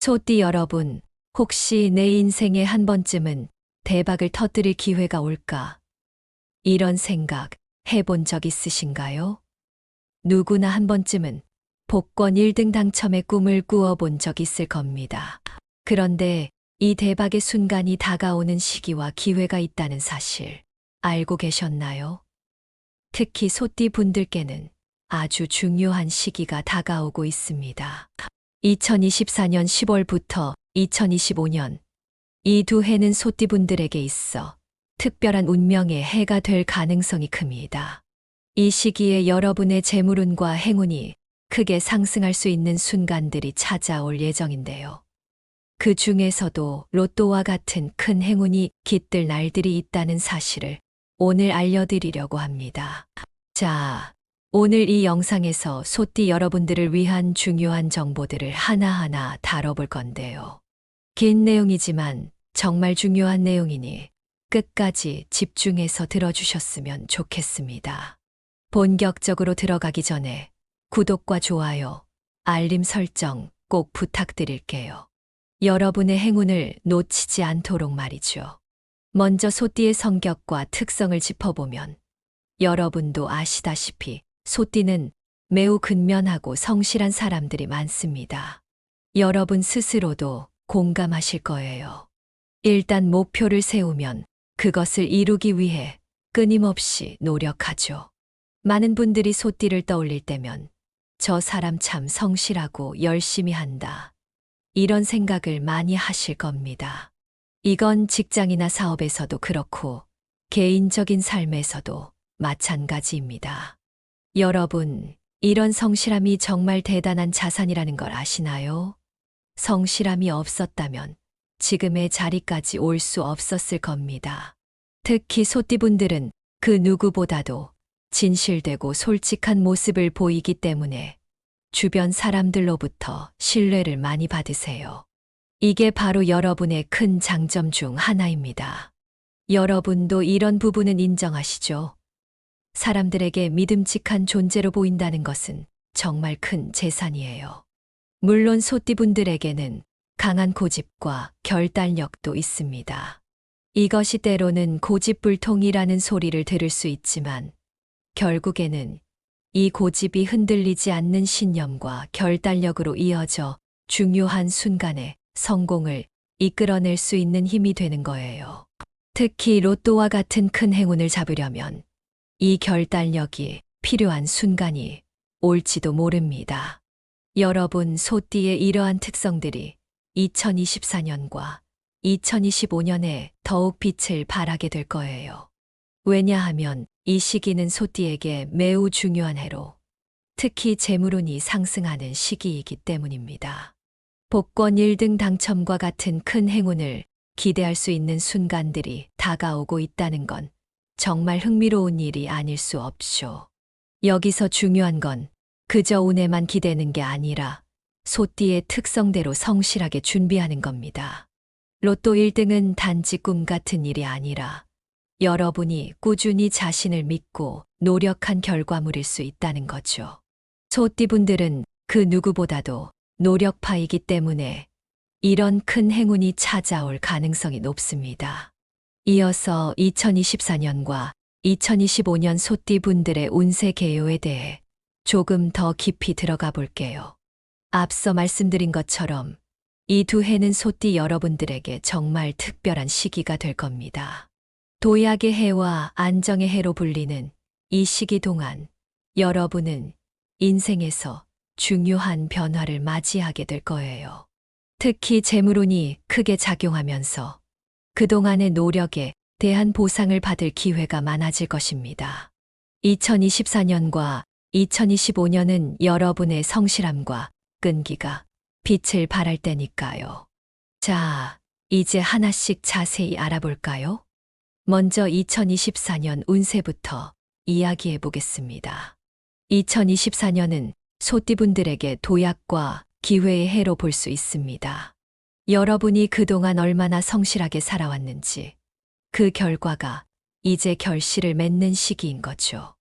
소띠 여러분, 혹시 내 인생에 한 번쯤은 대박을 터뜨릴 기회가 올까? 이런 생각 해본 적 있으신가요? 누구나 한 번쯤은 복권 1등 당첨의 꿈을 꾸어본 적 있을 겁니다. 그런데 이 대박의 순간이 다가오는 시기와 기회가 있다는 사실 알고 계셨나요? 특히 소띠 분들께는 아주 중요한 시기가 다가오고 있습니다. 2024년 10월부터 2025년 이 두 해는 소띠분들에게 있어 특별한 운명의 해가 될 가능성이 큽니다. 이 시기에 여러분의 재물운과 행운이 크게 상승할 수 있는 순간들이 찾아올 예정인데요. 그 중에서도 로또와 같은 큰 행운이 깃들 날들이 있다는 사실을 오늘 알려드리려고 합니다. 자, 오늘 이 영상에서 소띠 여러분들을 위한 중요한 정보들을 하나하나 다뤄볼 건데요. 긴 내용이지만 정말 중요한 내용이니 끝까지 집중해서 들어주셨으면 좋겠습니다. 본격적으로 들어가기 전에 구독과 좋아요, 알림 설정 꼭 부탁드릴게요. 여러분의 행운을 놓치지 않도록 말이죠. 먼저 소띠의 성격과 특성을 짚어보면 여러분도 아시다시피 소띠는 매우 근면하고 성실한 사람들이 많습니다. 여러분 스스로도 공감하실 거예요. 일단 목표를 세우면 그것을 이루기 위해 끊임없이 노력하죠. 많은 분들이 소띠를 떠올릴 때면 저 사람 참 성실하고 열심히 한다. 이런 생각을 많이 하실 겁니다. 이건 직장이나 사업에서도 그렇고 개인적인 삶에서도 마찬가지입니다. 여러분, 이런 성실함이 정말 대단한 자산이라는 걸 아시나요? 성실함이 없었다면 지금의 자리까지 올 수 없었을 겁니다. 특히 소띠분들은 그 누구보다도 진실되고 솔직한 모습을 보이기 때문에 주변 사람들로부터 신뢰를 많이 받으세요. 이게 바로 여러분의 큰 장점 중 하나입니다. 여러분도 이런 부분은 인정하시죠? 사람들에게 믿음직한 존재로 보인다는 것은 정말 큰 재산이에요. 물론 소띠분들에게는 강한 고집과 결단력도 있습니다. 이것이 때로는 고집불통이라는 소리를 들을 수 있지만 결국에는 이 고집이 흔들리지 않는 신념과 결단력으로 이어져 중요한 순간에 성공을 이끌어낼 수 있는 힘이 되는 거예요. 특히 로또와 같은 큰 행운을 잡으려면 이 결단력이 필요한 순간이 올지도 모릅니다. 여러분 소띠의 이러한 특성들이 2024년과 2025년에 더욱 빛을 발하게 될 거예요. 왜냐하면 이 시기는 소띠에게 매우 중요한 해로 특히 재물운이 상승하는 시기이기 때문입니다. 복권 1등 당첨과 같은 큰 행운을 기대할 수 있는 순간들이 다가오고 있다는 건 정말 흥미로운 일이 아닐 수 없죠. 여기서 중요한 건 그저 운에만 기대는 게 아니라 소띠의 특성대로 성실하게 준비하는 겁니다. 로또 1등은 단지 꿈 같은 일이 아니라 여러분이 꾸준히 자신을 믿고 노력한 결과물일 수 있다는 거죠. 소띠분들은 그 누구보다도 노력파이기 때문에 이런 큰 행운이 찾아올 가능성이 높습니다. 이어서 2024년과 2025년 소띠분들의 운세 개요에 대해 조금 더 깊이 들어가 볼게요. 앞서 말씀드린 것처럼 이 두 해는 소띠 여러분들에게 정말 특별한 시기가 될 겁니다. 도약의 해와 안정의 해로 불리는 이 시기 동안 여러분은 인생에서 중요한 변화를 맞이하게 될 거예요. 특히 재물운이 크게 작용하면서 그동안의 노력에 대한 보상을 받을 기회가 많아질 것입니다. 2024년과 2025년은 여러분의 성실함과 끈기가 빛을 발할 때니까요. 자, 이제 하나씩 자세히 알아볼까요? 먼저 2024년 운세부터 이야기해 보겠습니다. 2024년은 소띠분들에게 도약과 기회의 해로 볼 수 있습니다. 여러분이 그동안 얼마나 성실하게 살아왔는지 그 결과가 이제 결실을 맺는 시기인 거죠.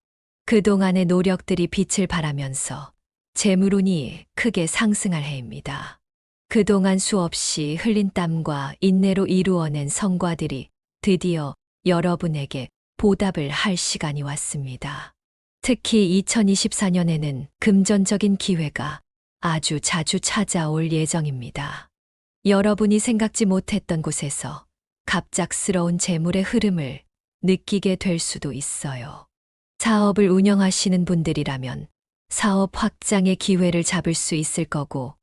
그동안의 노력들이 빛을 발하면서 재물운이 크게 상승할 해입니다. 그동안 수없이 흘린 땀과 인내로 이루어낸 성과들이 드디어 여러분에게 보답을 할 시간이 왔습니다. 특히 2024년에는 금전적인 기회가 아주 자주 찾아올 예정입니다. 여러분이 생각지 못했던 곳에서 갑작스러운 재물의 흐름을 느끼게 될 수도 있어요. 사업을 운영하시는 분들이라면 사업 확장의 기회를 잡을 수 있을 거고,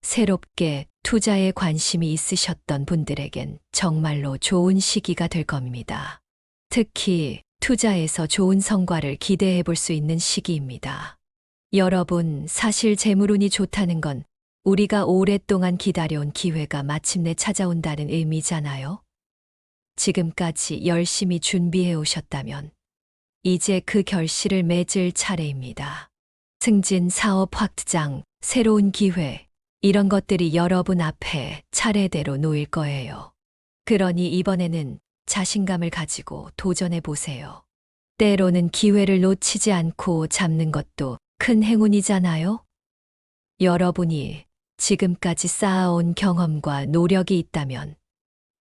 새롭게 투자에 관심이 있으셨던 분들에겐 정말로 좋은 시기가 될 겁니다. 특히 투자에서 좋은 성과를 기대해 볼 수 있는 시기입니다. 여러분, 사실 재물운이 좋다는 건 우리가 오랫동안 기다려온 기회가 마침내 찾아온다는 의미잖아요. 지금까지 열심히 준비해 오셨다면 이제 그 결실을 맺을 차례입니다. 승진, 사업 확장, 새로운 기회, 이런 것들이 여러분 앞에 차례대로 놓일 거예요. 그러니 이번에는 자신감을 가지고 도전해 보세요. 때로는 기회를 놓치지 않고 잡는 것도 큰 행운이잖아요. 여러분이 지금까지 쌓아온 경험과 노력이 있다면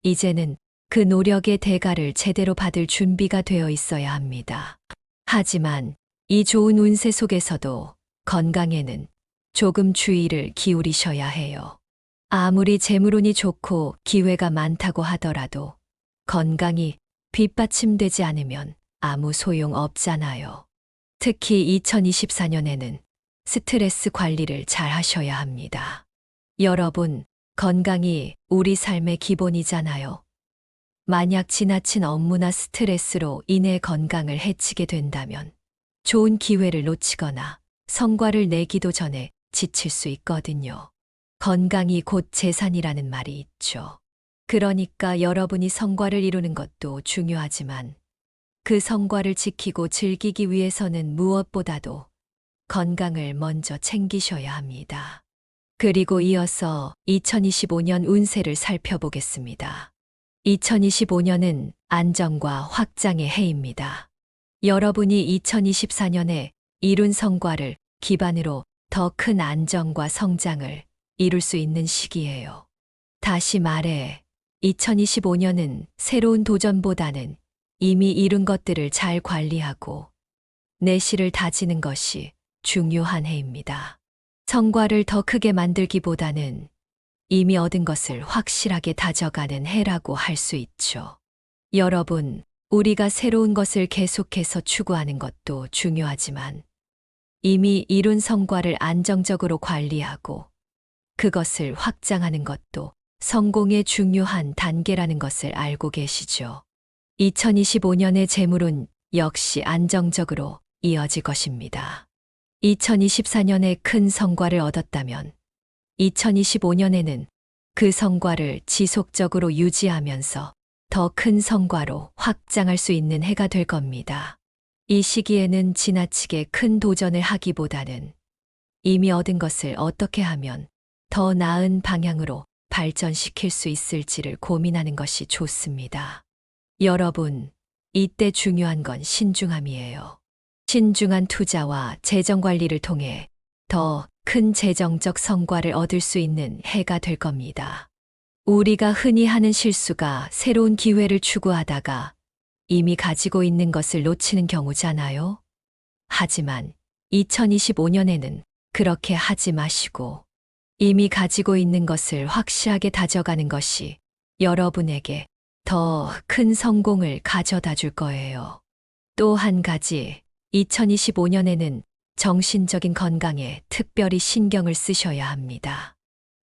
이제는 그 노력의 대가를 제대로 받을 준비가 되어 있어야 합니다. 하지만 이 좋은 운세 속에서도 건강에는 조금 주의를 기울이셔야 해요. 아무리 재물운이 좋고 기회가 많다고 하더라도 건강이 뒷받침되지 않으면 아무 소용 없잖아요. 특히 2024년에는 스트레스 관리를 잘 하셔야 합니다. 여러분, 건강이 우리 삶의 기본이잖아요. 만약 지나친 업무나 스트레스로 인해 건강을 해치게 된다면 좋은 기회를 놓치거나 성과를 내기도 전에 지칠 수 있거든요. 건강이 곧 재산이라는 말이 있죠. 그러니까 여러분이 성과를 이루는 것도 중요하지만 그 성과를 지키고 즐기기 위해서는 무엇보다도 건강을 먼저 챙기셔야 합니다. 그리고 이어서 2025년 운세를 살펴보겠습니다. 2025년은 안정과 확장의 해입니다. 여러분이 2024년에 이룬 성과를 기반으로 더 큰 안정과 성장을 이룰 수 있는 시기예요. 다시 말해, 2025년은 새로운 도전보다는 이미 이룬 것들을 잘 관리하고 내실을 다지는 것이 중요한 해입니다. 성과를 더 크게 만들기보다는 이미 얻은 것을 확실하게 다져가는 해라고 할 수 있죠. 여러분, 우리가 새로운 것을 계속해서 추구하는 것도 중요하지만 이미 이룬 성과를 안정적으로 관리하고 그것을 확장하는 것도 성공의 중요한 단계라는 것을 알고 계시죠. 2025년의 재물은 역시 안정적으로 이어질 것입니다. 2024년에 큰 성과를 얻었다면 2025년에는 그 성과를 지속적으로 유지하면서 더 큰 성과로 확장할 수 있는 해가 될 겁니다. 이 시기에는 지나치게 큰 도전을 하기보다는 이미 얻은 것을 어떻게 하면 더 나은 방향으로 발전시킬 수 있을지를 고민하는 것이 좋습니다. 여러분, 이때 중요한 건 신중함이에요. 신중한 투자와 재정 관리를 통해 더 큰 재정적 성과를 얻을 수 있는 해가 될 겁니다. 우리가 흔히 하는 실수가 새로운 기회를 추구하다가 이미 가지고 있는 것을 놓치는 경우잖아요. 하지만 2025년에는 그렇게 하지 마시고 이미 가지고 있는 것을 확실하게 다져가는 것이 여러분에게 더 큰 성공을 가져다 줄 거예요. 또 한 가지, 2025년에는 정신적인 건강에 특별히 신경을 쓰셔야 합니다.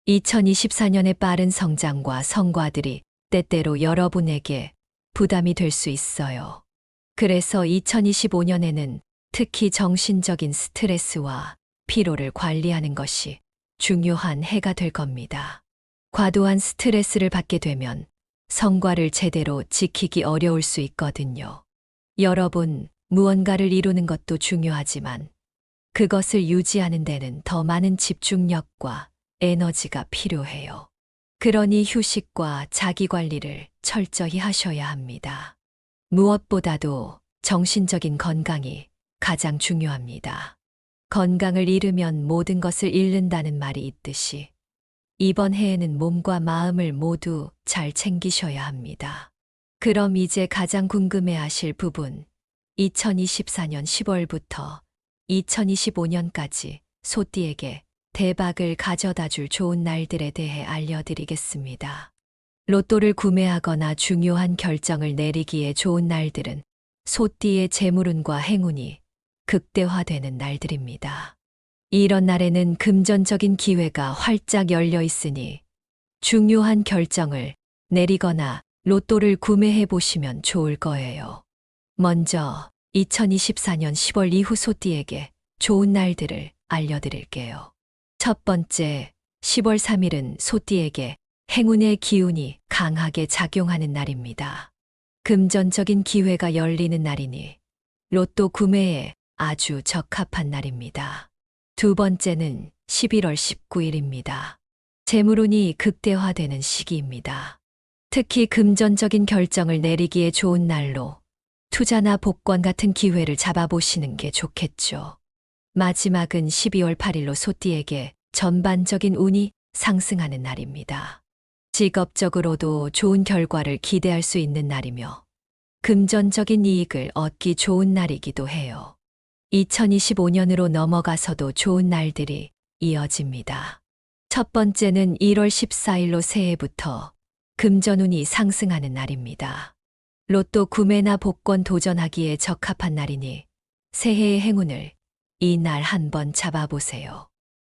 2024년의 빠른 성장과 성과들이 때때로 여러분에게 부담이 될 수 있어요. 그래서 2025년에는 특히 정신적인 스트레스와 피로를 관리하는 것이 중요한 해가 될 겁니다. 과도한 스트레스를 받게 되면 성과를 제대로 지키기 어려울 수 있거든요. 여러분, 무언가를 이루는 것도 중요하지만 그것을 유지하는 데는 더 많은 집중력과 에너지가 필요해요. 그러니 휴식과 자기 관리를 철저히 하셔야 합니다. 무엇보다도 정신적인 건강이 가장 중요합니다. 건강을 잃으면 모든 것을 잃는다는 말이 있듯이 이번 해에는 몸과 마음을 모두 잘 챙기셔야 합니다. 그럼 이제 가장 궁금해 하실 부분, 2024년 10월부터 2025년까지 소띠에게 대박을 가져다 줄 좋은 날들에 대해 알려드리겠습니다. 로또를 구매하거나 중요한 결정을 내리기에 좋은 날들은 소띠의 재물운과 행운이 극대화되는 날들입니다. 이런 날에는 금전적인 기회가 활짝 열려 있으니 중요한 결정을 내리거나 로또를 구매해 보시면 좋을 거예요. 먼저 2024년 10월 이후 소띠에게 좋은 날들을 알려드릴게요. 첫 번째, 10월 3일은 소띠에게 행운의 기운이 강하게 작용하는 날입니다. 금전적인 기회가 열리는 날이니 로또 구매에 아주 적합한 날입니다. 두 번째는 11월 19일입니다. 재물운이 극대화되는 시기입니다. 특히 금전적인 결정을 내리기에 좋은 날로 투자나 복권 같은 기회를 잡아보시는 게 좋겠죠. 마지막은 12월 8일로 소띠에게 전반적인 운이 상승하는 날입니다. 직업적으로도 좋은 결과를 기대할 수 있는 날이며 금전적인 이익을 얻기 좋은 날이기도 해요. 2025년으로 넘어가서도 좋은 날들이 이어집니다. 첫 번째는 1월 14일로 새해부터 금전운이 상승하는 날입니다. 로또 구매나 복권 도전하기에 적합한 날이니 새해의 행운을 이 날 한번 잡아보세요.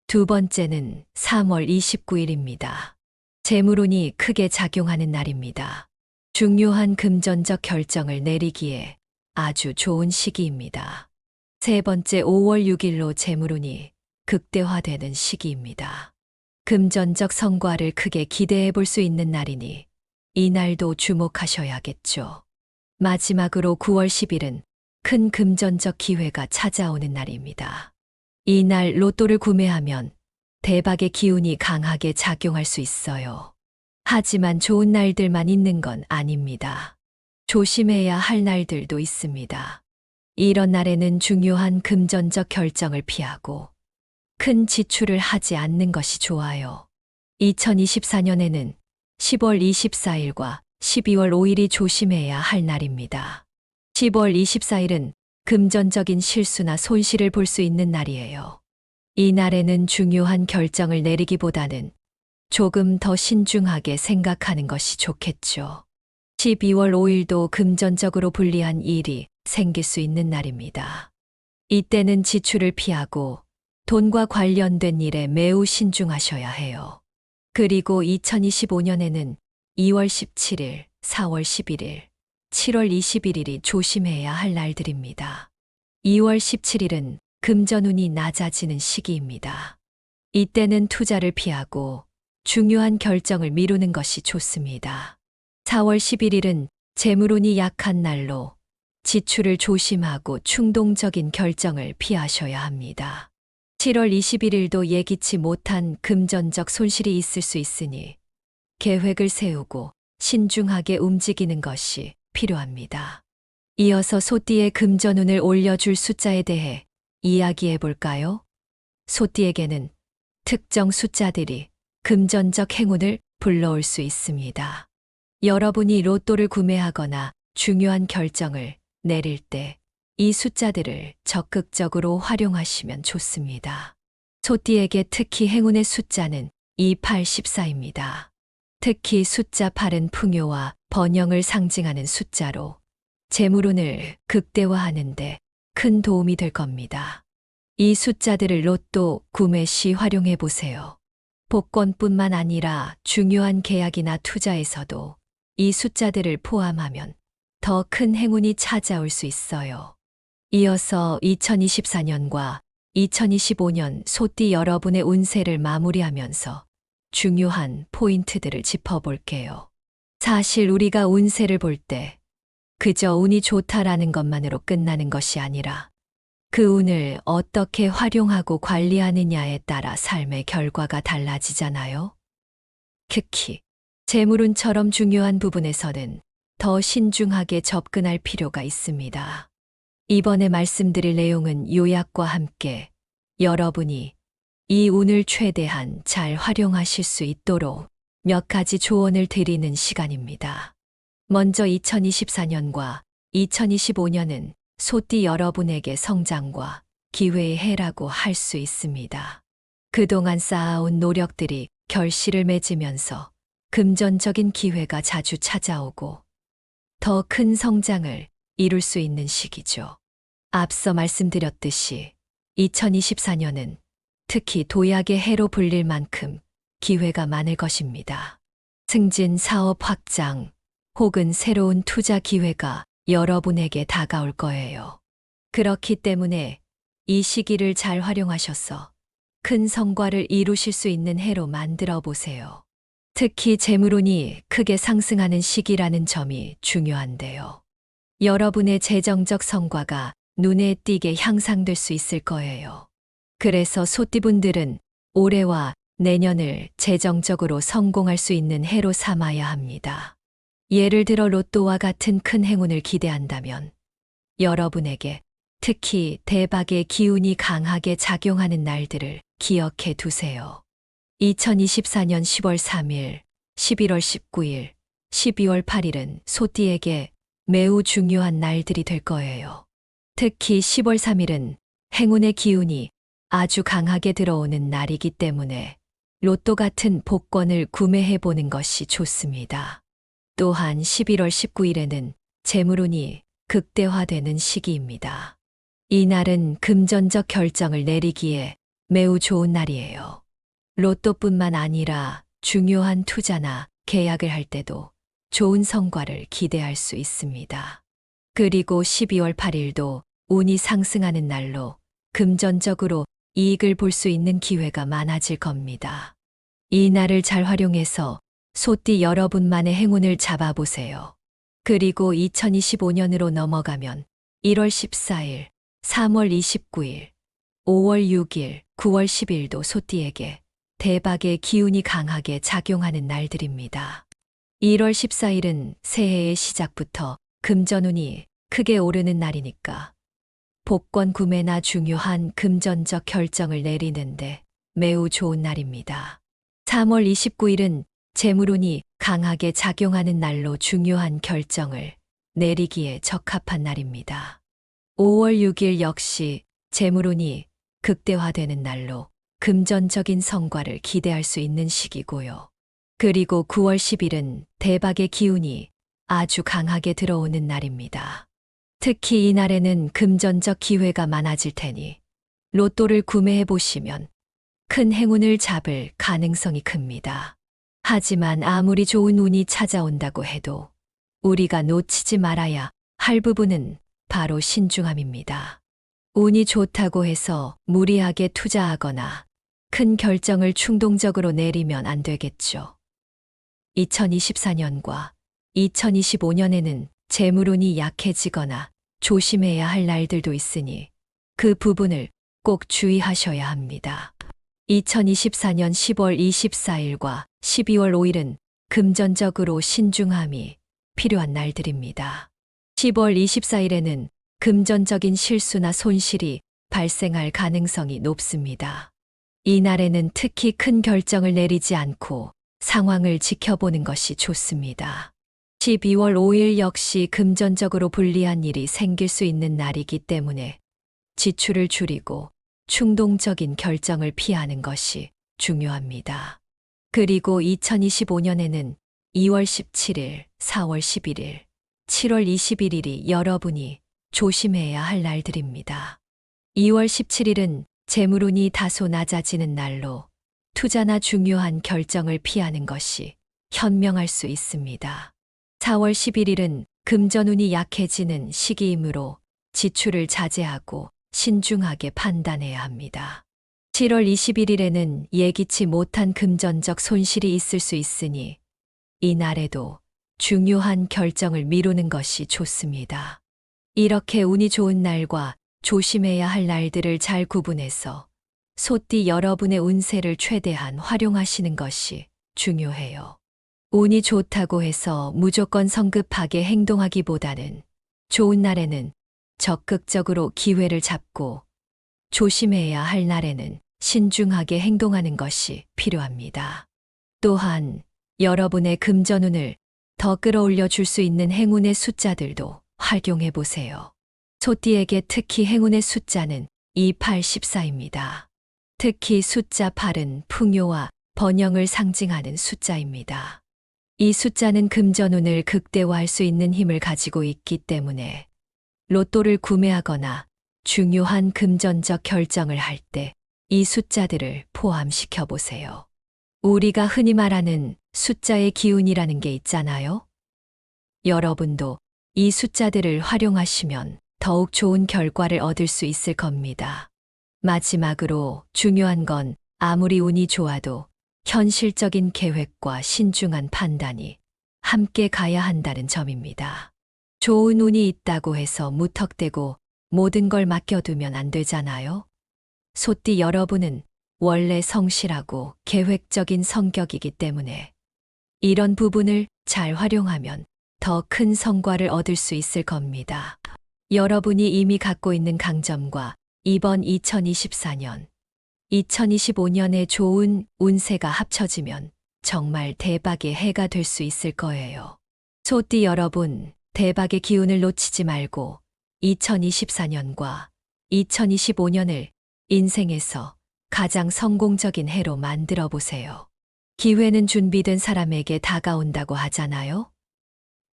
두 번째는 3월 29일입니다. 재물운이 크게 작용하는 날입니다. 중요한 금전적 결정을 내리기에 아주 좋은 시기입니다. 세 번째 5월 6일로 재물운이 극대화되는 시기입니다. 금전적 성과를 크게 기대해 볼 수 있는 날이니 이 날도 주목하셔야겠죠. 마지막으로 9월 10일은 큰 금전적 기회가 찾아오는 날입니다. 이 날 로또를 구매하면 대박의 기운이 강하게 작용할 수 있어요. 하지만 좋은 날들만 있는 건 아닙니다. 조심해야 할 날들도 있습니다. 이런 날에는 중요한 금전적 결정을 피하고 큰 지출을 하지 않는 것이 좋아요. 2024년에는 10월 24일과 12월 5일이 조심해야 할 날입니다. 10월 24일은 금전적인 실수나 손실을 볼 수 있는 날이에요. 이 날에는 중요한 결정을 내리기보다는 조금 더 신중하게 생각하는 것이 좋겠죠. 12월 5일도 금전적으로 불리한 일이 생길 수 있는 날입니다. 이때는 지출을 피하고 돈과 관련된 일에 매우 신중하셔야 해요. 그리고 2025년에는 2월 17일, 4월 11일, 7월 21일이 조심해야 할 날들입니다. 2월 17일은 금전운이 낮아지는 시기입니다. 이때는 투자를 피하고 중요한 결정을 미루는 것이 좋습니다. 4월 11일은 재물운이 약한 날로 지출을 조심하고 충동적인 결정을 피하셔야 합니다. 7월 21일도 예기치 못한 금전적 손실이 있을 수 있으니 계획을 세우고 신중하게 움직이는 것이 필요합니다. 이어서 소띠의 금전운을 올려줄 숫자에 대해 이야기해 볼까요? 소띠에게는 특정 숫자들이 금전적 행운을 불러올 수 있습니다. 여러분이 로또를 구매하거나 중요한 결정을 내릴 때 이 숫자들을 적극적으로 활용하시면 좋습니다. 소띠에게 특히 행운의 숫자는 2814입니다. 특히 숫자 8은 풍요와 번영을 상징하는 숫자로 재물운을 극대화하는 데 큰 도움이 될 겁니다. 이 숫자들을 로또 구매 시 활용해 보세요. 복권뿐만 아니라 중요한 계약이나 투자에서도 이 숫자들을 포함하면 더 큰 행운이 찾아올 수 있어요. 이어서 2024년과 2025년 소띠 여러분의 운세를 마무리하면서 중요한 포인트들을 짚어볼게요. 사실 우리가 운세를 볼 때 그저 운이 좋다라는 것만으로 끝나는 것이 아니라 그 운을 어떻게 활용하고 관리하느냐에 따라 삶의 결과가 달라지잖아요. 특히 재물운처럼 중요한 부분에서는 더 신중하게 접근할 필요가 있습니다. 이번에 말씀드릴 내용은 요약과 함께 여러분이 이 운을 최대한 잘 활용하실 수 있도록 몇 가지 조언을 드리는 시간입니다. 먼저 2024년과 2025년은 소띠 여러분에게 성장과 기회의 해라고 할 수 있습니다. 그동안 쌓아온 노력들이 결실을 맺으면서 금전적인 기회가 자주 찾아오고 더 큰 성장을 이룰 수 있는 시기죠. 앞서 말씀드렸듯이 2024년은 특히 도약의 해로 불릴 만큼 기회가 많을 것입니다. 승진, 사업 확장 혹은 새로운 투자 기회가 여러분에게 다가올 거예요. 그렇기 때문에 이 시기를 잘 활용하셔서 큰 성과를 이루실 수 있는 해로 만들어 보세요. 특히 재물운이 크게 상승하는 시기라는 점이 중요한데요. 여러분의 재정적 성과가 눈에 띄게 향상될 수 있을 거예요. 그래서 소띠분들은 올해와 내년을 재정적으로 성공할 수 있는 해로 삼아야 합니다. 예를 들어 로또와 같은 큰 행운을 기대한다면 여러분에게 특히 대박의 기운이 강하게 작용하는 날들을 기억해 두세요. 2024년 10월 3일, 11월 19일, 12월 8일은 소띠에게 매우 중요한 날들이 될 거예요. 특히 10월 3일은 행운의 기운이 아주 강하게 들어오는 날이기 때문에 로또 같은 복권을 구매해 보는 것이 좋습니다. 또한 11월 19일에는 재물운이 극대화되는 시기입니다. 이 날은 금전적 결정을 내리기에 매우 좋은 날이에요. 로또뿐만 아니라 중요한 투자나 계약을 할 때도 좋은 성과를 기대할 수 있습니다. 그리고 12월 8일도 운이 상승하는 날로 금전적으로 이익을 볼 수 있는 기회가 많아질 겁니다. 이 날을 잘 활용해서 소띠 여러분만의 행운을 잡아보세요. 그리고 2025년으로 넘어가면 1월 14일, 3월 29일, 5월 6일, 9월 10일도 소띠에게 대박의 기운이 강하게 작용하는 날들입니다. 1월 14일은 새해의 시작부터 금전운이 크게 오르는 날이니까 복권 구매나 중요한 금전적 결정을 내리는데 매우 좋은 날입니다. 3월 29일은 재물운이 강하게 작용하는 날로 중요한 결정을 내리기에 적합한 날입니다. 5월 6일 역시 재물운이 극대화되는 날로 금전적인 성과를 기대할 수 있는 시기고요. 그리고 9월 10일은 대박의 기운이 아주 강하게 들어오는 날입니다. 특히 이 날에는 금전적 기회가 많아질 테니 로또를 구매해 보시면 큰 행운을 잡을 가능성이 큽니다. 하지만 아무리 좋은 운이 찾아온다고 해도 우리가 놓치지 말아야 할 부분은 바로 신중함입니다. 운이 좋다고 해서 무리하게 투자하거나 큰 결정을 충동적으로 내리면 안 되겠죠. 2024년과 2025년에는 재물운이 약해지거나 조심해야 할 날들도 있으니 그 부분을 꼭 주의하셔야 합니다. 2024년 10월 24일과 12월 5일은 금전적으로 신중함이 필요한 날들입니다. 10월 24일에는 금전적인 실수나 손실이 발생할 가능성이 높습니다. 이 날에는 특히 큰 결정을 내리지 않고 상황을 지켜보는 것이 좋습니다. 12월 5일 역시 금전적으로 불리한 일이 생길 수 있는 날이기 때문에 지출을 줄이고 충동적인 결정을 피하는 것이 중요합니다. 그리고 2025년에는 2월 17일, 4월 11일, 7월 21일이 여러분이 조심해야 할 날들입니다. 2월 17일은 재물운이 다소 낮아지는 날로 투자나 중요한 결정을 피하는 것이 현명할 수 있습니다. 4월 11일은 금전운이 약해지는 시기이므로 지출을 자제하고 신중하게 판단해야 합니다. 7월 21일에는 예기치 못한 금전적 손실이 있을 수 있으니 이 날에도 중요한 결정을 미루는 것이 좋습니다. 이렇게 운이 좋은 날과 조심해야 할 날들을 잘 구분해서 소띠 여러분의 운세를 최대한 활용하시는 것이 중요해요. 운이 좋다고 해서 무조건 성급하게 행동하기보다는 좋은 날에는 적극적으로 기회를 잡고 조심해야 할 날에는 신중하게 행동하는 것이 필요합니다. 또한 여러분의 금전운을 더 끌어올려 줄 수 있는 행운의 숫자들도 활용해 보세요. 소띠에게 특히 행운의 숫자는 2814입니다. 특히 숫자 8은 풍요와 번영을 상징하는 숫자입니다. 이 숫자는 금전운을 극대화할 수 있는 힘을 가지고 있기 때문에 로또를 구매하거나 중요한 금전적 결정을 할 때 이 숫자들을 포함시켜 보세요. 우리가 흔히 말하는 숫자의 기운이라는 게 있잖아요. 여러분도 이 숫자들을 활용하시면 더욱 좋은 결과를 얻을 수 있을 겁니다. 마지막으로 중요한 건 아무리 운이 좋아도 현실적인 계획과 신중한 판단이 함께 가야 한다는 점입니다. 좋은 운이 있다고 해서 무턱대고 모든 걸 맡겨두면 안 되잖아요. 소띠 여러분은 원래 성실하고 계획적인 성격이기 때문에 이런 부분을 잘 활용하면 더 큰 성과를 얻을 수 있을 겁니다. 여러분이 이미 갖고 있는 강점과 이번 2024년, 2025년의 좋은 운세가 합쳐지면 정말 대박의 해가 될 수 있을 거예요. 소띠 여러분, 대박의 기운을 놓치지 말고 2024년과 2025년을 인생에서 가장 성공적인 해로 만들어 보세요. 기회는 준비된 사람에게 다가온다고 하잖아요.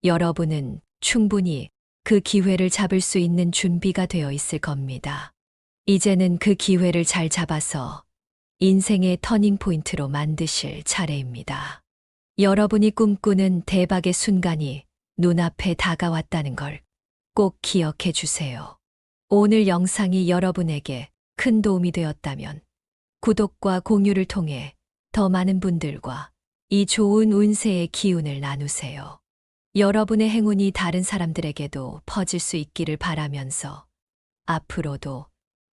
여러분은 충분히 그 기회를 잡을 수 있는 준비가 되어 있을 겁니다. 이제는 그 기회를 잘 잡아서 인생의 터닝포인트로 만드실 차례입니다. 여러분이 꿈꾸는 대박의 순간이 눈앞에 다가왔다는 걸 꼭 기억해 주세요. 오늘 영상이 여러분에게 큰 도움이 되었다면 구독과 공유를 통해 더 많은 분들과 이 좋은 운세의 기운을 나누세요. 여러분의 행운이 다른 사람들에게도 퍼질 수 있기를 바라면서 앞으로도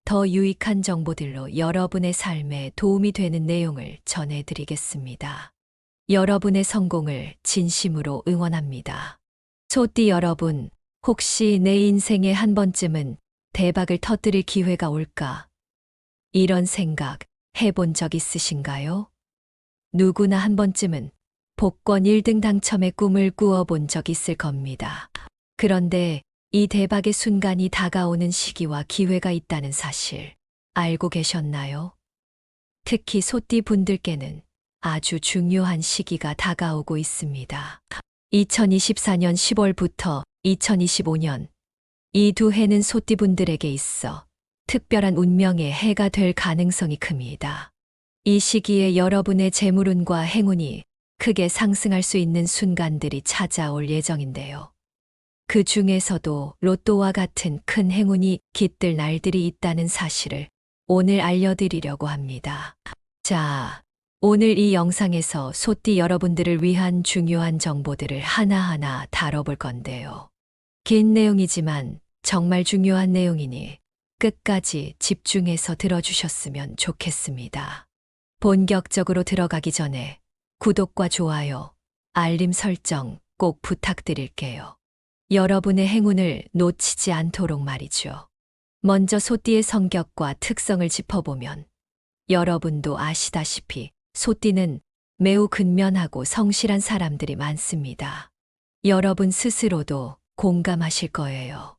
더 유익한 정보들로 여러분의 삶에 도움이 되는 내용을 전해드리겠습니다. 여러분의 성공을 진심으로 응원합니다. 소띠 여러분, 혹시 내 인생에 한 번쯤은 대박을 터뜨릴 기회가 올까? 이런 생각 해본 적 있으신가요? 누구나 한 번쯤은 복권 1등 당첨의 꿈을 꾸어본 적 있을 겁니다. 그런데 이 대박의 순간이 다가오는 시기와 기회가 있다는 사실 알고 계셨나요? 특히 소띠 분들께는 아주 중요한 시기가 다가오고 있습니다. 2024년 10월부터 2025년 이 두 해는 소띠 분들에게 있어 특별한 운명의 해가 될 가능성이 큽니다. 이 시기에 여러분의 재물운과 행운이 크게 상승할 수 있는 순간들이 찾아올 예정인데요. 그 중에서도 로또와 같은 큰 행운이 깃들 날들이 있다는 사실을 오늘 알려드리려고 합니다. 자, 오늘 이 영상에서 소띠 여러분들을 위한 중요한 정보들을 하나하나 다뤄볼 건데요. 긴 내용이지만 정말 중요한 내용이니 끝까지 집중해서 들어주셨으면 좋겠습니다. 본격적으로 들어가기 전에 구독과 좋아요, 알림 설정 꼭 부탁드릴게요. 여러분의 행운을 놓치지 않도록 말이죠. 먼저 소띠의 성격과 특성을 짚어보면 여러분도 아시다시피 소띠는 매우 근면하고 성실한 사람들이 많습니다. 여러분 스스로도 공감하실 거예요.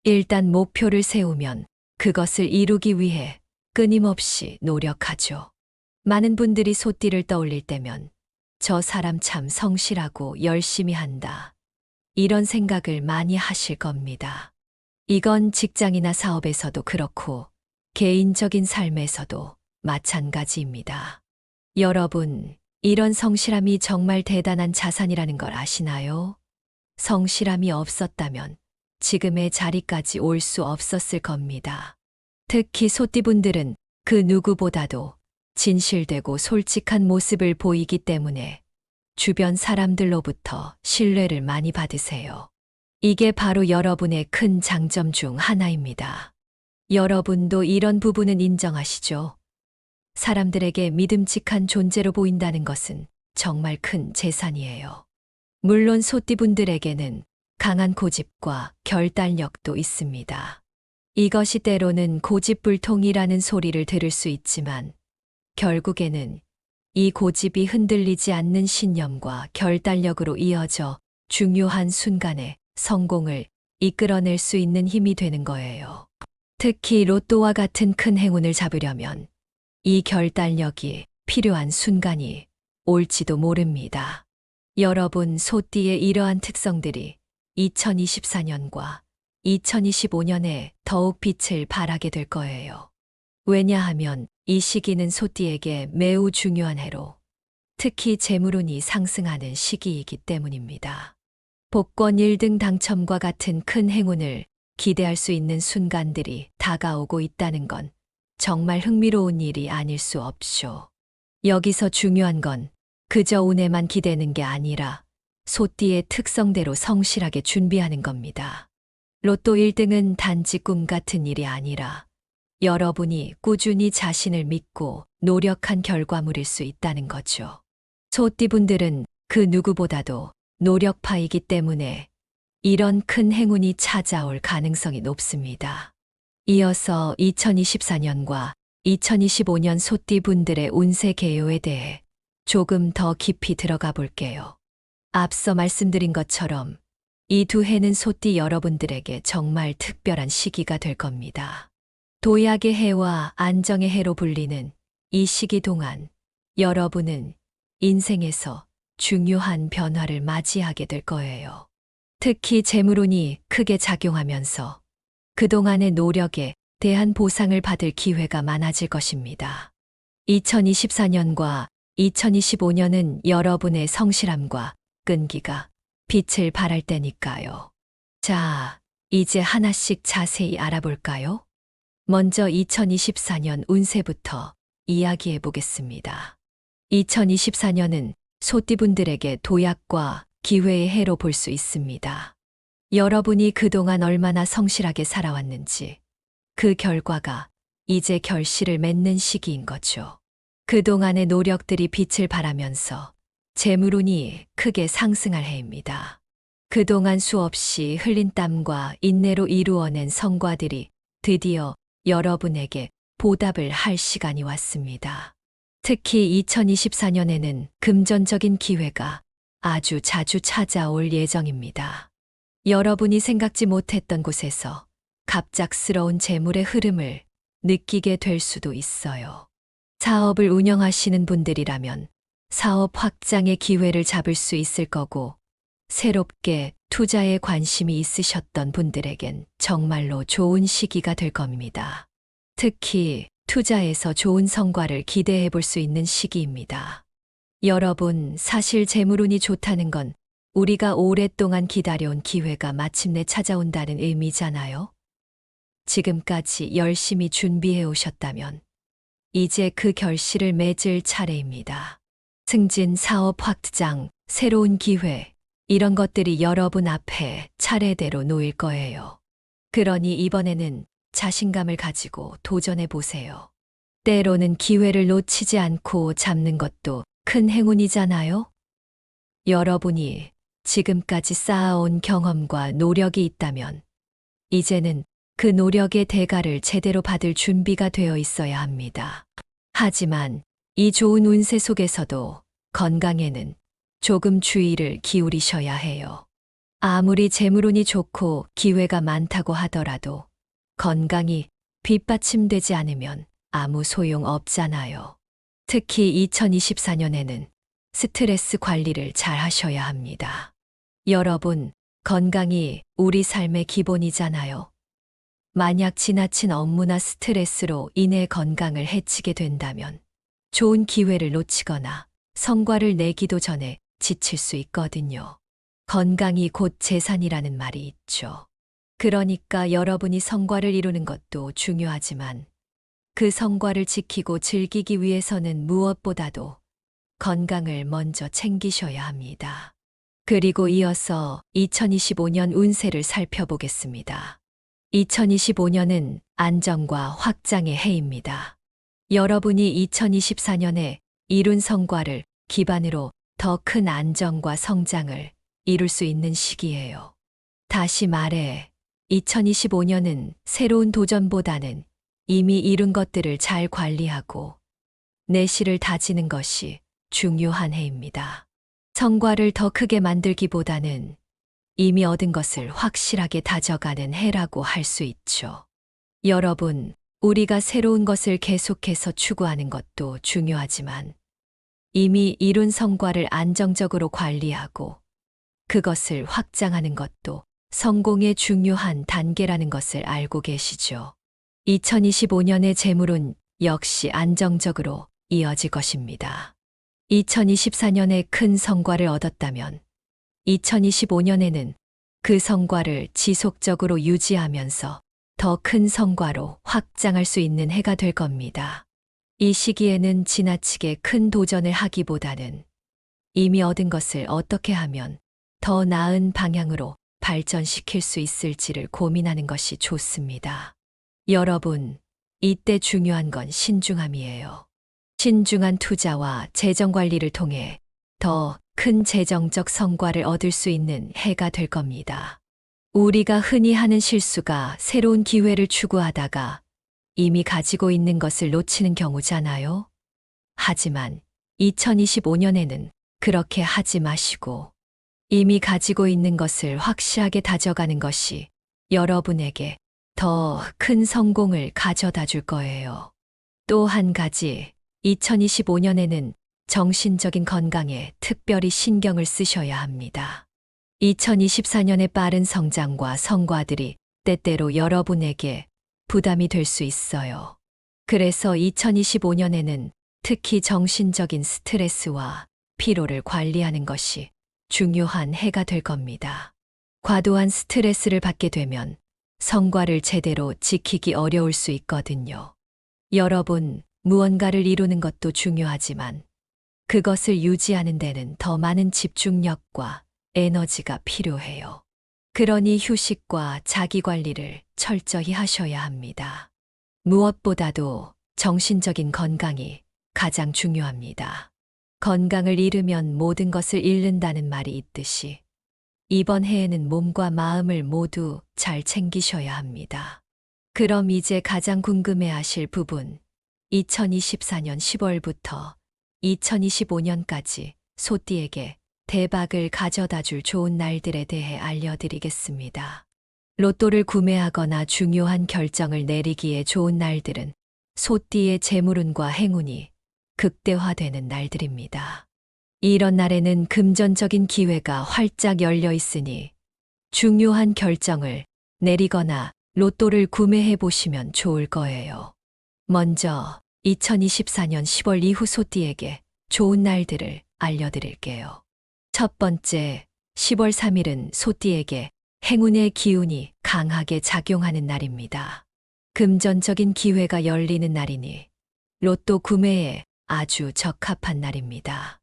일단 목표를 세우면 그것을 이루기 위해 끊임없이 노력하죠. 많은 분들이 소띠를 떠올릴 때면 저 사람 참 성실하고 열심히 한다. 이런 생각을 많이 하실 겁니다. 이건 직장이나 사업에서도 그렇고 개인적인 삶에서도 마찬가지입니다. 여러분, 이런 성실함이 정말 대단한 자산이라는 걸 아시나요? 성실함이 없었다면 지금의 자리까지 올 수 없었을 겁니다. 특히 소띠분들은 그 누구보다도 진실되고 솔직한 모습을 보이기 때문에 주변 사람들로부터 신뢰를 많이 받으세요. 이게 바로 여러분의 큰 장점 중 하나입니다. 여러분도 이런 부분은 인정하시죠? 사람들에게 믿음직한 존재로 보인다는 것은 정말 큰 재산이에요. 물론 소띠분들에게는 강한 고집과 결단력도 있습니다. 이것이 때로는 고집불통이라는 소리를 들을 수 있지만 결국에는 이 고집이 흔들리지 않는 신념과 결단력으로 이어져 중요한 순간에 성공을 이끌어낼 수 있는 힘이 되는 거예요. 특히 로또와 같은 큰 행운을 잡으려면 이 결단력이 필요한 순간이 올지도 모릅니다. 여러분 소띠의 이러한 특성들이 2024년과 2025년에 더욱 빛을 발하게 될 거예요. 왜냐하면 이 시기는 소띠에게 매우 중요한 해로, 특히 재물운이 상승하는 시기이기 때문입니다. 복권 1등 당첨과 같은 큰 행운을 기대할 수 있는 순간들이 다가오고 있다는 건 정말 흥미로운 일이 아닐 수 없죠. 여기서 중요한 건 그저 운에만 기대는 게 아니라 소띠의 특성대로 성실하게 준비하는 겁니다. 로또 1등은 단지 꿈 같은 일이 아니라 여러분이 꾸준히 자신을 믿고 노력한 결과물일 수 있다는 거죠. 소띠분들은 그 누구보다도 노력파이기 때문에 이런 큰 행운이 찾아올 가능성이 높습니다. 이어서 2024년과 2025년 소띠분들의 운세 개요에 대해 조금 더 깊이 들어가 볼게요. 앞서 말씀드린 것처럼 이 두 해는 소띠 여러분들에게 정말 특별한 시기가 될 겁니다. 도약의 해와 안정의 해로 불리는 이 시기 동안 여러분은 인생에서 중요한 변화를 맞이하게 될 거예요. 특히 재물운이 크게 작용하면서 그동안의 노력에 대한 보상을 받을 기회가 많아질 것입니다. 2024년과 2025년은 여러분의 성실함과 끈기가 빛을 발할 때니까요. 자, 이제 하나씩 자세히 알아볼까요? 먼저 2024년 운세부터 이야기해 보겠습니다. 2024년은 소띠분들에게 도약과 기회의 해로 볼 수 있습니다. 여러분이 그동안 얼마나 성실하게 살아왔는지 그 결과가 이제 결실을 맺는 시기인 거죠. 그동안의 노력들이 빛을 발하면서 재물운이 크게 상승할 해입니다. 그동안 수없이 흘린 땀과 인내로 이루어낸 성과들이 드디어 여러분에게 보답을 할 시간이 왔습니다. 특히 2024년에는 금전적인 기회가 아주 자주 찾아올 예정입니다. 여러분이 생각지 못했던 곳에서 갑작스러운 재물의 흐름을 느끼게 될 수도 있어요. 사업을 운영하시는 분들이라면 사업 확장의 기회를 잡을 수 있을 거고, 새롭게 투자에 관심이 있으셨던 분들에겐 정말로 좋은 시기가 될 겁니다. 특히 투자에서 좋은 성과를 기대해 볼 수 있는 시기입니다. 여러분, 사실 재물운이 좋다는 건 우리가 오랫동안 기다려온 기회가 마침내 찾아온다는 의미잖아요. 지금까지 열심히 준비해 오셨다면 이제 그 결실을 맺을 차례입니다. 승진, 사업 확장, 새로운 기회, 이런 것들이 여러분 앞에 차례대로 놓일 거예요. 그러니 이번에는 자신감을 가지고 도전해 보세요. 때로는 기회를 놓치지 않고 잡는 것도 큰 행운이잖아요. 여러분이 지금까지 쌓아온 경험과 노력이 있다면 이제는 그 노력의 대가를 제대로 받을 준비가 되어 있어야 합니다. 하지만 이 좋은 운세 속에서도 건강에는 조금 주의를 기울이셔야 해요. 아무리 재물운이 좋고 기회가 많다고 하더라도 건강이 뒷받침되지 않으면 아무 소용 없잖아요. 특히 2024년에는 스트레스 관리를 잘 하셔야 합니다. 여러분, 건강이 우리 삶의 기본이잖아요. 만약 지나친 업무나 스트레스로 인해 건강을 해치게 된다면 좋은 기회를 놓치거나 성과를 내기도 전에 지칠 수 있거든요. 건강이 곧 재산이라는 말이 있죠. 그러니까 여러분이 성과를 이루는 것도 중요하지만 그 성과를 지키고 즐기기 위해서는 무엇보다도 건강을 먼저 챙기셔야 합니다. 그리고 이어서 2025년 운세를 살펴보겠습니다. 2025년은 안정과 확장의 해입니다. 여러분이 2024년에 이룬 성과를 기반으로 더 큰 안정과 성장을 이룰 수 있는 시기예요. 다시 말해, 2025년은 새로운 도전보다는 이미 이룬 것들을 잘 관리하고 내실을 다지는 것이 중요한 해입니다. 성과를 더 크게 만들기보다는 이미 얻은 것을 확실하게 다져가는 해라고 할 수 있죠. 여러분, 우리가 새로운 것을 계속해서 추구하는 것도 중요하지만 이미 이룬 성과를 안정적으로 관리하고 그것을 확장하는 것도 성공의 중요한 단계라는 것을 알고 계시죠. 2025년의 재물운 역시 안정적으로 이어질 것입니다. 2024년에 큰 성과를 얻었다면 2025년에는 그 성과를 지속적으로 유지하면서 더 큰 성과로 확장할 수 있는 해가 될 겁니다. 이 시기에는 지나치게 큰 도전을 하기보다는 이미 얻은 것을 어떻게 하면 더 나은 방향으로 발전시킬 수 있을지를 고민하는 것이 좋습니다. 여러분, 이때 중요한 건 신중함이에요. 신중한 투자와 재정 관리를 통해 더 큰 재정적 성과를 얻을 수 있는 해가 될 겁니다. 우리가 흔히 하는 실수가 새로운 기회를 추구하다가 이미 가지고 있는 것을 놓치는 경우잖아요. 하지만 2025년에는 그렇게 하지 마시고 이미 가지고 있는 것을 확실하게 다져가는 것이 여러분에게 더 큰 성공을 가져다 줄 거예요. 또 한 가지, 2025년에는 정신적인 건강에 특별히 신경을 쓰셔야 합니다. 2024년의 빠른 성장과 성과들이 때때로 여러분에게 부담이 될 수 있어요. 그래서 2025년에는 특히 정신적인 스트레스와 피로를 관리하는 것이 중요한 해가 될 겁니다. 과도한 스트레스를 받게 되면 성과를 제대로 지키기 어려울 수 있거든요. 여러분, 무언가를 이루는 것도 중요하지만 그것을 유지하는 데는 더 많은 집중력과 에너지가 필요해요. 그러니 휴식과 자기 관리를 철저히 하셔야 합니다. 무엇보다도 정신적인 건강이 가장 중요합니다. 건강을 잃으면 모든 것을 잃는다는 말이 있듯이 이번 해에는 몸과 마음을 모두 잘 챙기셔야 합니다. 그럼 이제 가장 궁금해 하실 부분, 2024년 10월부터 2025년까지 소띠에게 대박을 가져다 줄 좋은 날들에 대해 알려드리겠습니다. 로또를 구매하거나 중요한 결정을 내리기에 좋은 날들은 소띠의 재물운과 행운이 극대화되는 날들입니다. 이런 날에는 금전적인 기회가 활짝 열려 있으니 중요한 결정을 내리거나 로또를 구매해 보시면 좋을 거예요. 먼저 2024년 10월 이후 소띠에게 좋은 날들을 알려드릴게요. 첫 번째, 10월 3일은 소띠에게 행운의 기운이 강하게 작용하는 날입니다. 금전적인 기회가 열리는 날이니 로또 구매에 아주 적합한 날입니다.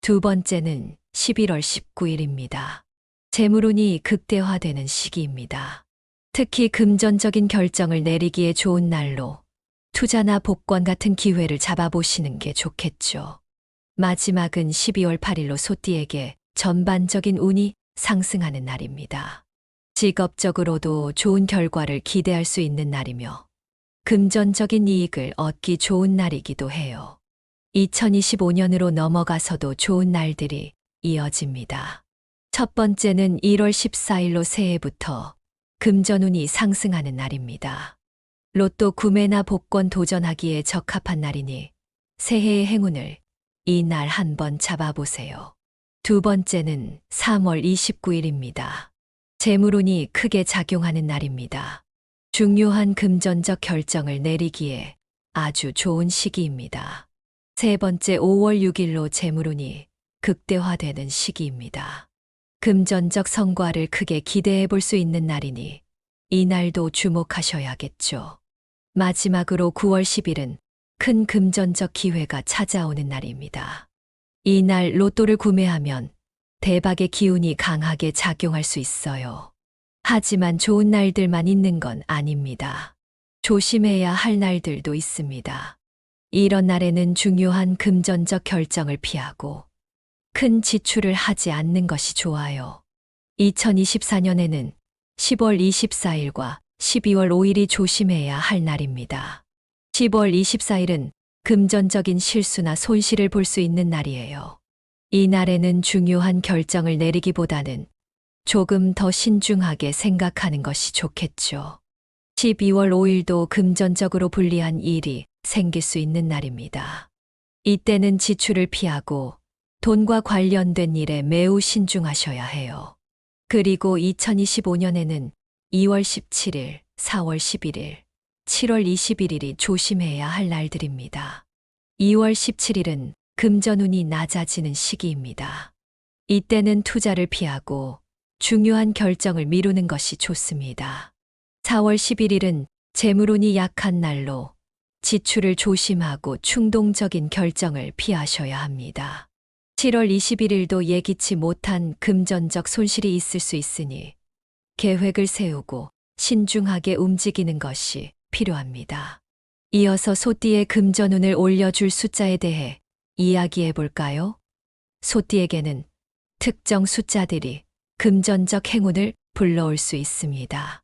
두 번째는 11월 19일입니다. 재물운이 극대화되는 시기입니다. 특히 금전적인 결정을 내리기에 좋은 날로 투자나 복권 같은 기회를 잡아보시는 게 좋겠죠. 마지막은 12월 8일로 소띠에게 전반적인 운이 상승하는 날입니다. 직업적으로도 좋은 결과를 기대할 수 있는 날이며 금전적인 이익을 얻기 좋은 날이기도 해요. 2025년으로 넘어가서도 좋은 날들이 이어집니다. 첫 번째는 1월 14일로 새해부터 금전운이 상승하는 날입니다. 로또 구매나 복권 도전하기에 적합한 날이니 새해의 행운을 이 날 한번 잡아보세요. 두 번째는 3월 29일입니다. 재물운이 크게 작용하는 날입니다. 중요한 금전적 결정을 내리기에 아주 좋은 시기입니다. 세 번째 5월 6일로 재물운이 극대화되는 시기입니다. 금전적 성과를 크게 기대해 볼 수 있는 날이니 이 날도 주목하셔야겠죠. 마지막으로 9월 10일은 큰 금전적 기회가 찾아오는 날입니다. 이 날 로또를 구매하면 대박의 기운이 강하게 작용할 수 있어요. 하지만 좋은 날들만 있는 건 아닙니다. 조심해야 할 날들도 있습니다. 이런 날에는 중요한 금전적 결정을 피하고 큰 지출을 하지 않는 것이 좋아요. 2024년에는 10월 24일과 12월 5일이 조심해야 할 날입니다. 10월 24일은 금전적인 실수나 손실을 볼 수 있는 날이에요. 이 날에는 중요한 결정을 내리기보다는 조금 더 신중하게 생각하는 것이 좋겠죠. 12월 5일도 금전적으로 불리한 일이 생길 수 있는 날입니다. 이때는 지출을 피하고 돈과 관련된 일에 매우 신중하셔야 해요. 그리고 2025년에는 2월 17일, 4월 11일, 7월 21일이 조심해야 할 날들입니다. 2월 17일은 금전운이 낮아지는 시기입니다. 이때는 투자를 피하고 중요한 결정을 미루는 것이 좋습니다. 4월 11일은 재물운이 약한 날로 지출을 조심하고 충동적인 결정을 피하셔야 합니다. 7월 21일도 예기치 못한 금전적 손실이 있을 수 있으니 계획을 세우고 신중하게 움직이는 것이 필요합니다. 이어서 소띠의 금전운을 올려줄 숫자에 대해 이야기해 볼까요? 소띠에게는 특정 숫자들이 금전적 행운을 불러올 수 있습니다.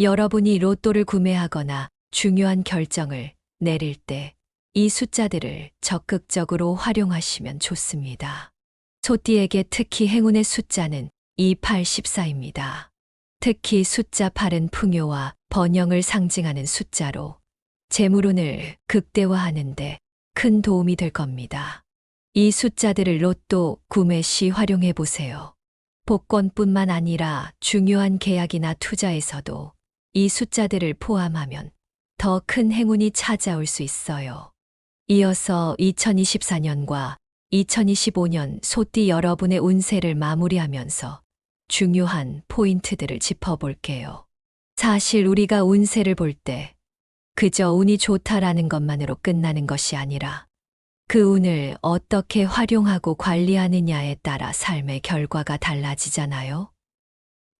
여러분이 로또를 구매하거나 중요한 결정을 내릴 때 이 숫자들을 적극적으로 활용하시면 좋습니다. 소띠에게 특히 행운의 숫자는 2814입니다. 특히 숫자 8은 풍요와 번영을 상징하는 숫자로 재물운을 극대화하는 데 큰 도움이 될 겁니다. 이 숫자들을 로또 구매 시 활용해 보세요. 복권뿐만 아니라 중요한 계약이나 투자에서도 이 숫자들을 포함하면 더 큰 행운이 찾아올 수 있어요. 이어서 2024년과 2025년 소띠 여러분의 운세를 마무리하면서 중요한 포인트들을 짚어볼게요. 사실 우리가 운세를 볼 때 그저 운이 좋다라는 것만으로 끝나는 것이 아니라 그 운을 어떻게 활용하고 관리하느냐에 따라 삶의 결과가 달라지잖아요.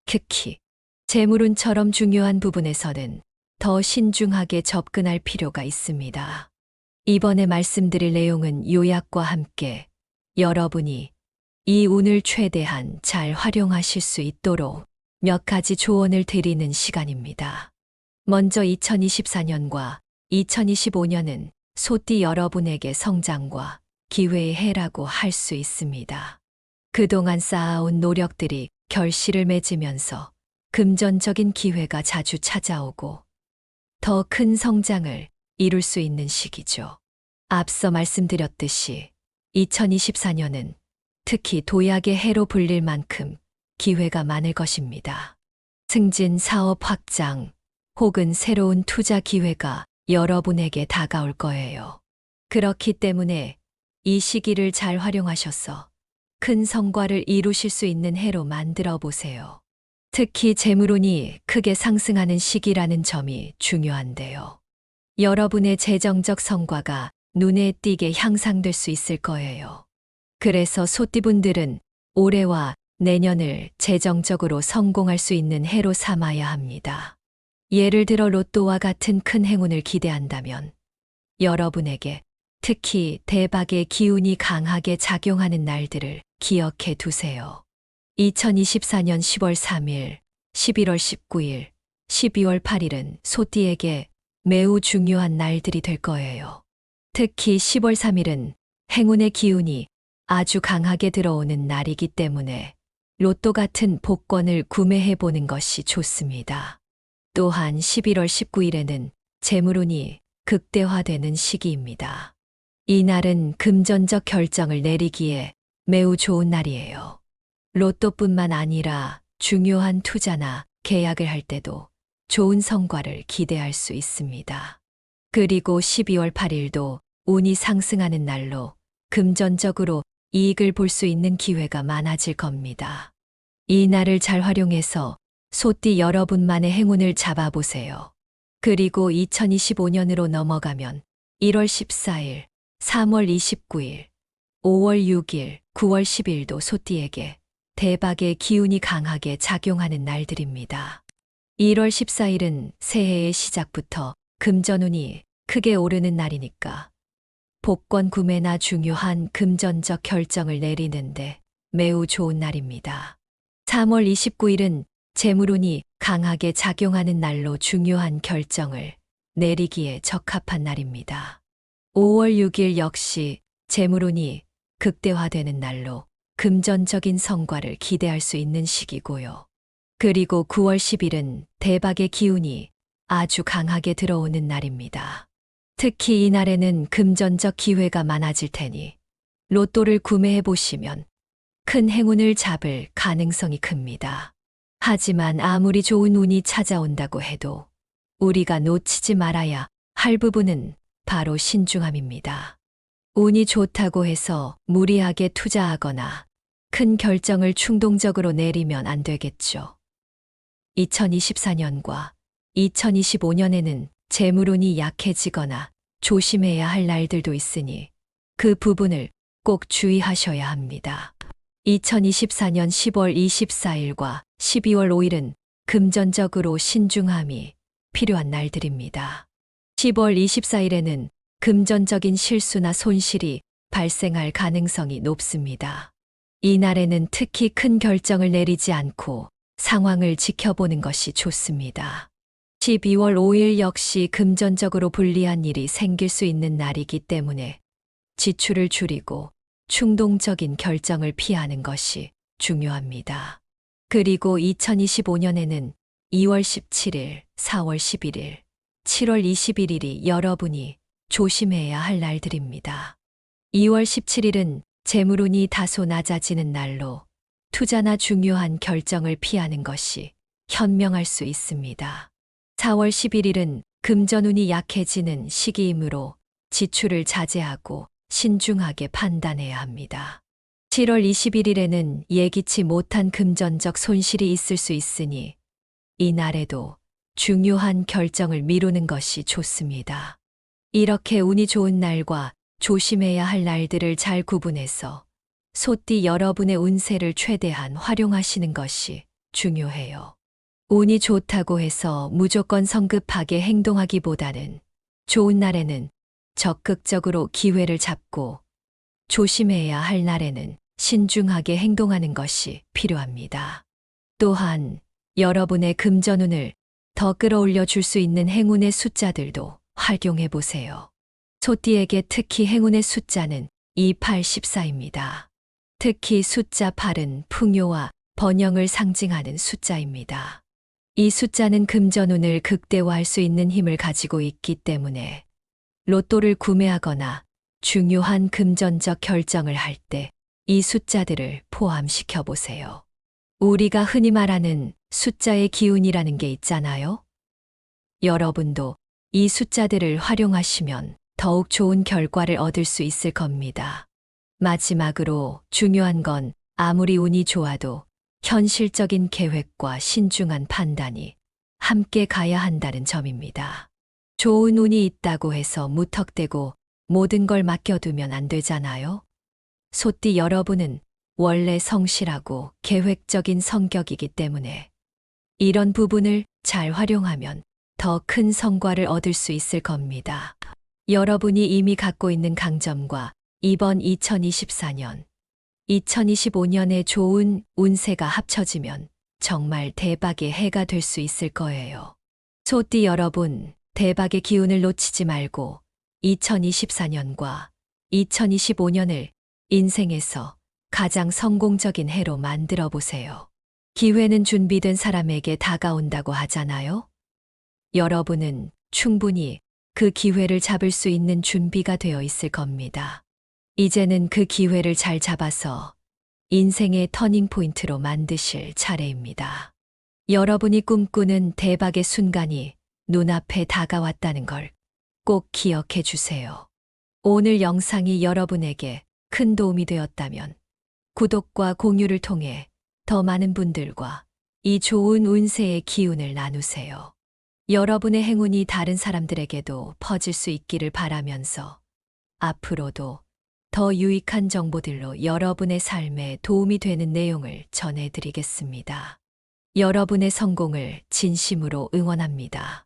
특히 재물운처럼 중요한 부분에서는 더 신중하게 접근할 필요가 있습니다. 이번에 말씀드릴 내용은 요약과 함께 여러분이 이 운을 최대한 잘 활용하실 수 있도록 몇 가지 조언을 드리는 시간입니다. 먼저 2024년과 2025년은 소띠 여러분에게 성장과 기회의 해라고 할 수 있습니다. 그동안 쌓아온 노력들이 결실을 맺으면서 금전적인 기회가 자주 찾아오고 더 큰 성장을 이룰 수 있는 시기죠. 앞서 말씀드렸듯이 2024년은 특히 도약의 해로 불릴 만큼 기회가 많을 것입니다. 승진, 사업 확장 혹은 새로운 투자 기회가 여러분에게 다가올 거예요. 그렇기 때문에 이 시기를 잘 활용하셔서 큰 성과를 이루실 수 있는 해로 만들어 보세요. 특히 재물운이 크게 상승하는 시기라는 점이 중요한데요. 여러분의 재정적 성과가 눈에 띄게 향상될 수 있을 거예요. 그래서 소띠분들은 올해와 내년을 재정적으로 성공할 수 있는 해로 삼아야 합니다. 예를 들어 로또와 같은 큰 행운을 기대한다면 여러분에게 특히 대박의 기운이 강하게 작용하는 날들을 기억해 두세요. 2024년 10월 3일, 11월 19일, 12월 8일은 소띠에게 매우 중요한 날들이 될 거예요. 특히 10월 3일은 행운의 기운이 아주 강하게 들어오는 날이기 때문에 로또 같은 복권을 구매해 보는 것이 좋습니다. 또한 11월 19일에는 재물운이 극대화되는 시기입니다. 이 날은 금전적 결정을 내리기에 매우 좋은 날이에요. 로또뿐만 아니라 중요한 투자나 계약을 할 때도 좋은 성과를 기대할 수 있습니다. 그리고 12월 8일도 운이 상승하는 날로 금전적으로 이익을 볼 수 있는 기회가 많아질 겁니다. 이 날을 잘 활용해서 소띠 여러분만의 행운을 잡아보세요. 그리고 2025년으로 넘어가면 1월 14일, 3월 29일, 5월 6일, 9월 10일도 소띠에게 대박의 기운이 강하게 작용하는 날들입니다. 1월 14일은 새해의 시작부터 금전운이 크게 오르는 날이니까 복권 구매나 중요한 금전적 결정을 내리는데 매우 좋은 날입니다. 3월 29일은 재물운이 강하게 작용하는 날로 중요한 결정을 내리기에 적합한 날입니다. 5월 6일 역시 재물운이 극대화되는 날로 금전적인 성과를 기대할 수 있는 시기고요. 그리고 9월 10일은 대박의 기운이 아주 강하게 들어오는 날입니다. 특히 이날에는 금전적 기회가 많아질 테니 로또를 구매해 보시면 큰 행운을 잡을 가능성이 큽니다. 하지만 아무리 좋은 운이 찾아온다고 해도 우리가 놓치지 말아야 할 부분은 바로 신중함입니다. 운이 좋다고 해서 무리하게 투자하거나 큰 결정을 충동적으로 내리면 안 되겠죠. 2024년과 2025년에는 재물운이 약해지거나 조심해야 할 날들도 있으니 그 부분을 꼭 주의하셔야 합니다. 2024년 10월 24일과 12월 5일은 금전적으로 신중함이 필요한 날들입니다. 10월 24일에는 금전적인 실수나 손실이 발생할 가능성이 높습니다. 이날에는 특히 큰 결정을 내리지 않고 상황을 지켜보는 것이 좋습니다. 12월 5일 역시 금전적으로 불리한 일이 생길 수 있는 날이기 때문에 지출을 줄이고 충동적인 결정을 피하는 것이 중요합니다. 그리고 2025년에는 2월 17일, 4월 11일, 7월 21일이 여러분이 조심해야 할 날들입니다. 2월 17일은 재물운이 다소 낮아지는 날로 투자나 중요한 결정을 피하는 것이 현명할 수 있습니다. 4월 11일은 금전운이 약해지는 시기이므로 지출을 자제하고 신중하게 판단해야 합니다. 7월 21일에는 예기치 못한 금전적 손실이 있을 수 있으니 이날에도 중요한 결정을 미루는 것이 좋습니다. 이렇게 운이 좋은 날과 조심해야 할 날들을 잘 구분해서 소띠 여러분의 운세를 최대한 활용하시는 것이 중요해요. 운이 좋다고 해서 무조건 성급하게 행동하기보다는 좋은 날에는 적극적으로 기회를 잡고 조심해야 할 날에는 신중하게 행동하는 것이 필요합니다. 또한 여러분의 금전운을 더 끌어올려 줄 수 있는 행운의 숫자들도 활용해 보세요. 소띠에게 특히 행운의 숫자는 28, 14입니다. 특히 숫자 8은 풍요와 번영을 상징하는 숫자입니다. 이 숫자는 금전운을 극대화할 수 있는 힘을 가지고 있기 때문에 로또를 구매하거나 중요한 금전적 결정을 할 때 이 숫자들을 포함시켜 보세요. 우리가 흔히 말하는 숫자의 기운이라는 게 있잖아요. 여러분도 이 숫자들을 활용하시면 더욱 좋은 결과를 얻을 수 있을 겁니다. 마지막으로 중요한 건 아무리 운이 좋아도 현실적인 계획과 신중한 판단이 함께 가야 한다는 점입니다. 좋은 운이 있다고 해서 무턱대고 모든 걸 맡겨두면 안 되잖아요. 소띠 여러분은 원래 성실하고 계획적인 성격이기 때문에 이런 부분을 잘 활용하면 더 큰 성과를 얻을 수 있을 겁니다. 여러분이 이미 갖고 있는 강점과 이번 2024년, 2025년의 좋은 운세가 합쳐지면 정말 대박의 해가 될 수 있을 거예요. 소띠 여러분, 대박의 기운을 놓치지 말고 2024년과 2025년을 인생에서 가장 성공적인 해로 만들어 보세요. 기회는 준비된 사람에게 다가온다고 하잖아요. 여러분은 충분히 그 기회를 잡을 수 있는 준비가 되어 있을 겁니다. 이제는 그 기회를 잘 잡아서 인생의 터닝포인트로 만드실 차례입니다. 여러분이 꿈꾸는 대박의 순간이 눈앞에 다가왔다는 걸 꼭 기억해 주세요. 오늘 영상이 여러분에게 큰 도움이 되었다면 구독과 공유를 통해 더 많은 분들과 이 좋은 운세의 기운을 나누세요. 여러분의 행운이 다른 사람들에게도 퍼질 수 있기를 바라면서 앞으로도 더 유익한 정보들로 여러분의 삶에 도움이 되는 내용을 전해드리겠습니다. 여러분의 성공을 진심으로 응원합니다.